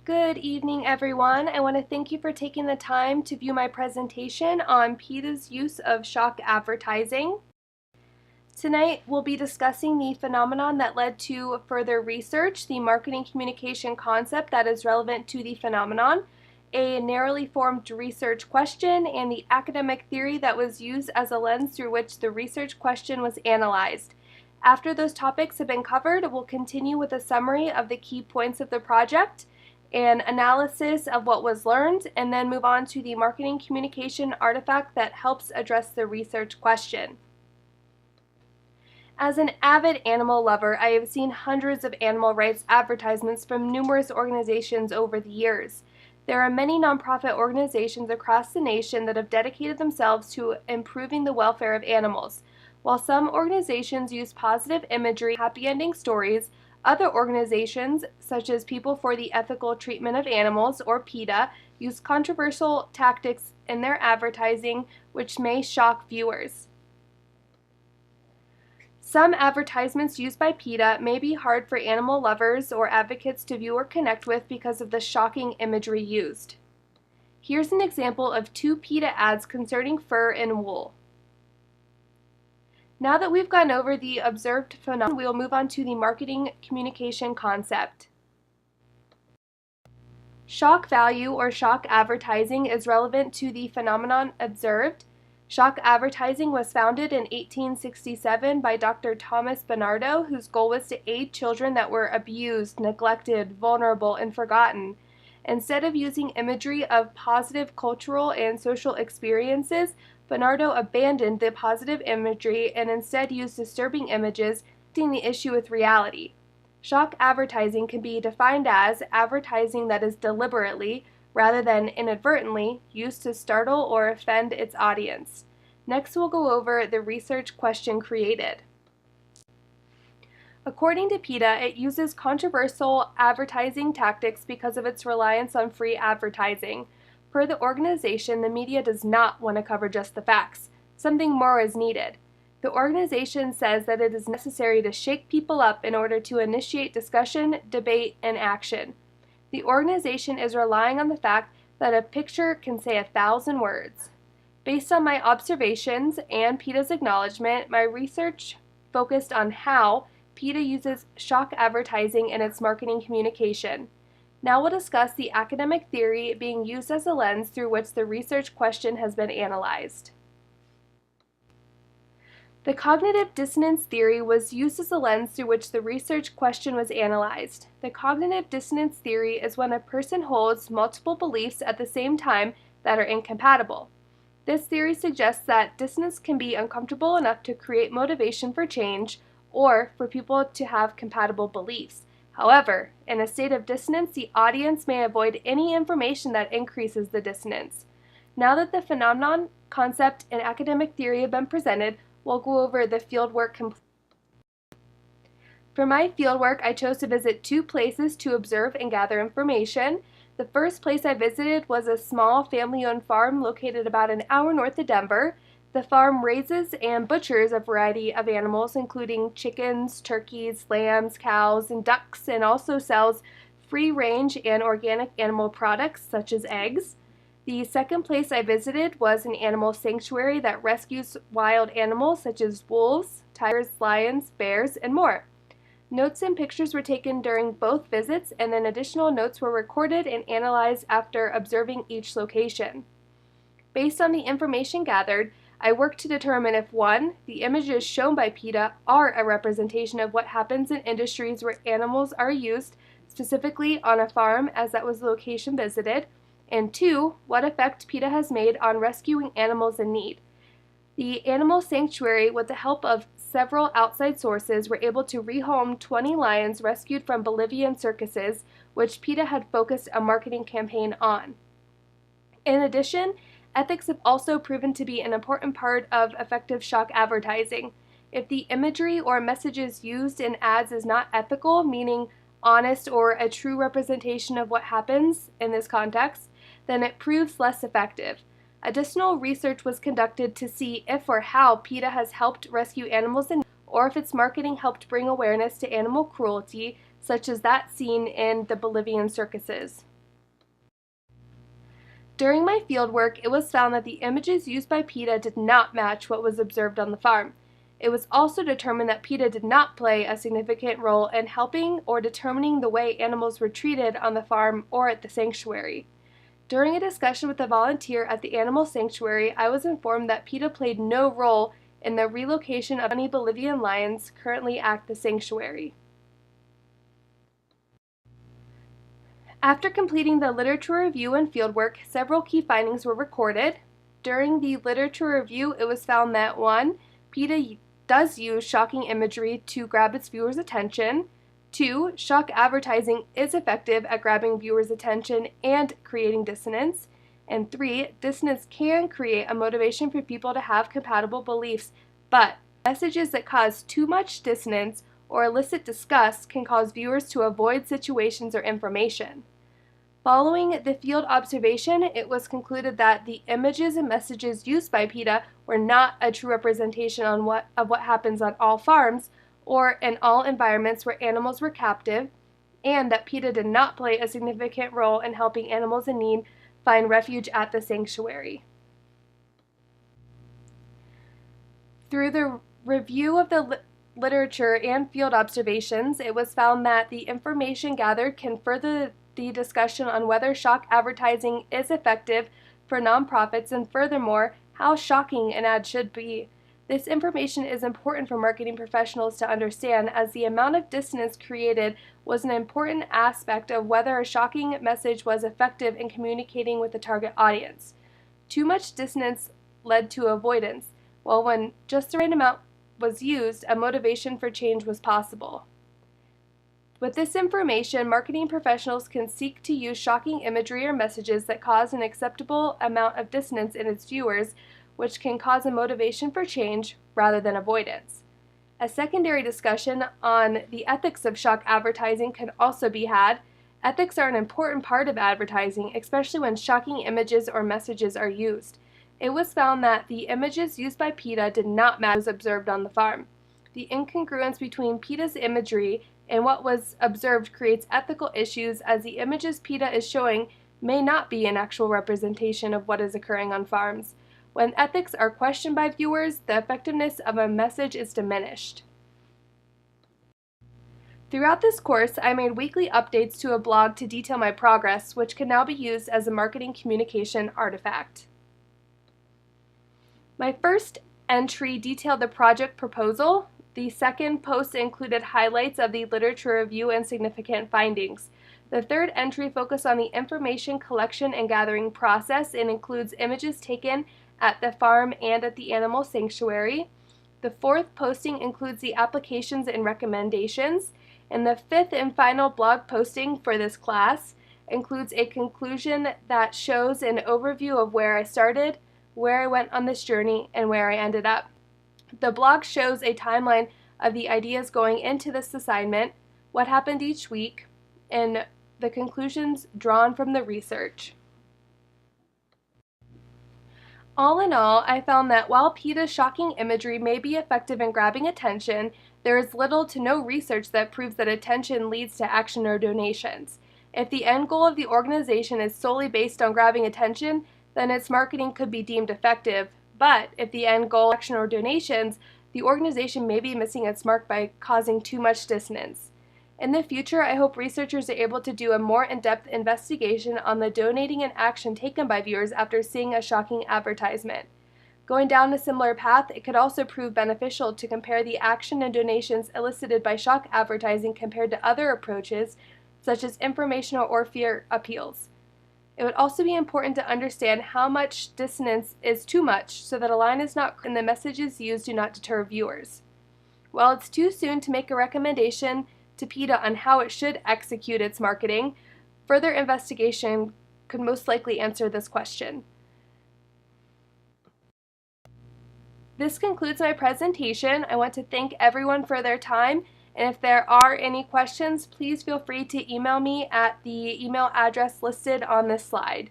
Good evening, everyone. I want to thank you for taking the time to view my presentation on Peta'S use of shock advertising. Tonight, we'll be discussing the phenomenon that led to further research, the marketing communication concept that is relevant to the phenomenon, a narrowly formed research question, and the academic theory that was used as a lens through which the research question was analyzed. After those topics have been covered, we'll continue with a summary of the key points of the project, an analysis of what was learned, and then move on to the marketing communication artifact that helps address the research question. As an avid animal lover, I have seen hundreds of animal rights advertisements from numerous organizations over the years. There are many nonprofit organizations across the nation that have dedicated themselves to improving the welfare of animals. While some organizations use positive imagery, happy ending stories, other organizations, such as People for the Ethical Treatment of Animals, or PETA, use controversial tactics in their advertising which may shock viewers. Some advertisements used by PETA may be hard for animal lovers or advocates to view or connect with because of the shocking imagery used. Here's an example of two PETA ads concerning fur and wool. Now that we've gone over the observed phenomenon, we will move on to the marketing communication concept. Shock value or shock advertising is relevant to the phenomenon observed. Shock advertising was founded in 1867 by Dr. Thomas Bernardo, whose goal was to aid children that were abused, neglected, vulnerable, and forgotten. Instead of using imagery of positive cultural and social experiences, Bernardo abandoned the positive imagery and instead used disturbing images, connecting the issue with reality. Shock advertising can be defined as advertising that is deliberately, rather than inadvertently, used to startle or offend its audience. Next, we'll go over the research question created. According to PETA, it uses controversial advertising tactics because of its reliance on free advertising. Per the organization, the media does not want to cover just the facts. Something more is needed. The organization says that it is necessary to shake people up in order to initiate discussion, debate, and action. The organization is relying on the fact that a picture can say 1,000 words. Based on my observations and PETA's acknowledgement, my research focused on how PETA uses shock advertising in its marketing communication. Now we'll discuss the academic theory being used as a lens through which the research question has been analyzed. The cognitive dissonance theory was used as a lens through which the research question was analyzed. The cognitive dissonance theory is when a person holds multiple beliefs at the same time that are incompatible. This theory suggests that dissonance can be uncomfortable enough to create motivation for change or for people to have compatible beliefs. However, in a state of dissonance, the audience may avoid any information that increases the dissonance. Now that the phenomenon, concept, and academic theory have been presented, we'll go over the fieldwork completely. For my fieldwork, I chose to visit two places to observe and gather information. The first place I visited was a small family-owned farm located about an hour north of Denver. The farm raises and butchers a variety of animals, including chickens, turkeys, lambs, cows, and ducks, and also sells free-range and organic animal products such as eggs. The second place I visited was an animal sanctuary that rescues wild animals such as wolves, tigers, lions, bears, and more. Notes and pictures were taken during both visits, and then additional notes were recorded and analyzed after observing each location. Based on the information gathered, I worked to determine if 1. The images shown by PETA are a representation of what happens in industries where animals are used, specifically on a farm as that was the location visited, and 2. What effect PETA has made on rescuing animals in need. The animal sanctuary, with the help of several outside sources, were able to rehome 20 lions rescued from Bolivian circuses, which PETA had focused a marketing campaign on. In addition, ethics have also proven to be an important part of effective shock advertising. If the imagery or messages used in ads is not ethical, meaning honest or a true representation of what happens in this context, then it proves less effective. Additional research was conducted to see if or how PETA has helped rescue animals in need, or if its marketing helped bring awareness to animal cruelty, such as that seen in the Bolivian circuses. During my fieldwork, it was found that the images used by PETA did not match what was observed on the farm. It was also determined that PETA did not play a significant role in helping or determining the way animals were treated on the farm or at the sanctuary. During a discussion with a volunteer at the animal sanctuary, I was informed that PETA played no role in the relocation of any Bolivian lions currently at the sanctuary. After completing the literature review and fieldwork, several key findings were recorded. During the literature review, it was found that 1. PETA does use shocking imagery to grab its viewers' attention. 2. Shock advertising is effective at grabbing viewers' attention and creating dissonance. And 3. Dissonance can create a motivation for people to have compatible beliefs, but messages that cause too much dissonance or elicit disgust can cause viewers to avoid situations or information. Following the field observation, it was concluded that the images and messages used by PETA were not a true representation of what happens on all farms or in all environments where animals were captive, and that PETA did not play a significant role in helping animals in need find refuge at the sanctuary. Through the review of the literature and field observations, it was found that the information gathered can further the discussion on whether shock advertising is effective for nonprofits and furthermore, how shocking an ad should be. This information is important for marketing professionals to understand, as the amount of dissonance created was an important aspect of whether a shocking message was effective in communicating with the target audience. Too much dissonance led to avoidance, while when just the right amount was used, a motivation for change was possible. With this information, marketing professionals can seek to use shocking imagery or messages that cause an acceptable amount of dissonance in its viewers, which can cause a motivation for change rather than avoidance. A secondary discussion on the ethics of shock advertising can also be had. Ethics are an important part of advertising, especially when shocking images or messages are used. It was found that the images used by PETA did not match those observed on the farm. The incongruence between PETA's imagery and what was observed creates ethical issues, as the images PETA is showing may not be an actual representation of what is occurring on farms. When ethics are questioned by viewers, the effectiveness of a message is diminished. Throughout this course, I made weekly updates to a blog to detail my progress, which can now be used as a marketing communication artifact. My first entry detailed the project proposal. The second post included highlights of the literature review and significant findings. The third entry focused on the information collection and gathering process and includes images taken at the farm and at the animal sanctuary. The fourth posting includes the applications and recommendations. And the fifth and final blog posting for this class includes a conclusion that shows an overview of where I started, where I went on this journey, and where I ended up. The blog shows a timeline of the ideas going into this assignment, what happened each week, and the conclusions drawn from the research. All in all, I found that while PETA's shocking imagery may be effective in grabbing attention, there is little to no research that proves that attention leads to action or donations. If the end goal of the organization is solely based on grabbing attention, then its marketing could be deemed effective. But if the end goal is action or donations, the organization may be missing its mark by causing too much dissonance. In the future, I hope researchers are able to do a more in-depth investigation on the donating and action taken by viewers after seeing a shocking advertisement. Going down a similar path, it could also prove beneficial to compare the action and donations elicited by shock advertising compared to other approaches, such as informational or fear appeals. It would also be important to understand how much dissonance is too much, so that a line is not and the messages used do not deter viewers. While it's too soon to make a recommendation to PETA on how it should execute its marketing, further investigation could most likely answer this question. This concludes my presentation. I want to thank everyone for their time, and if there are any questions, please feel free to email me at the email address listed on this slide.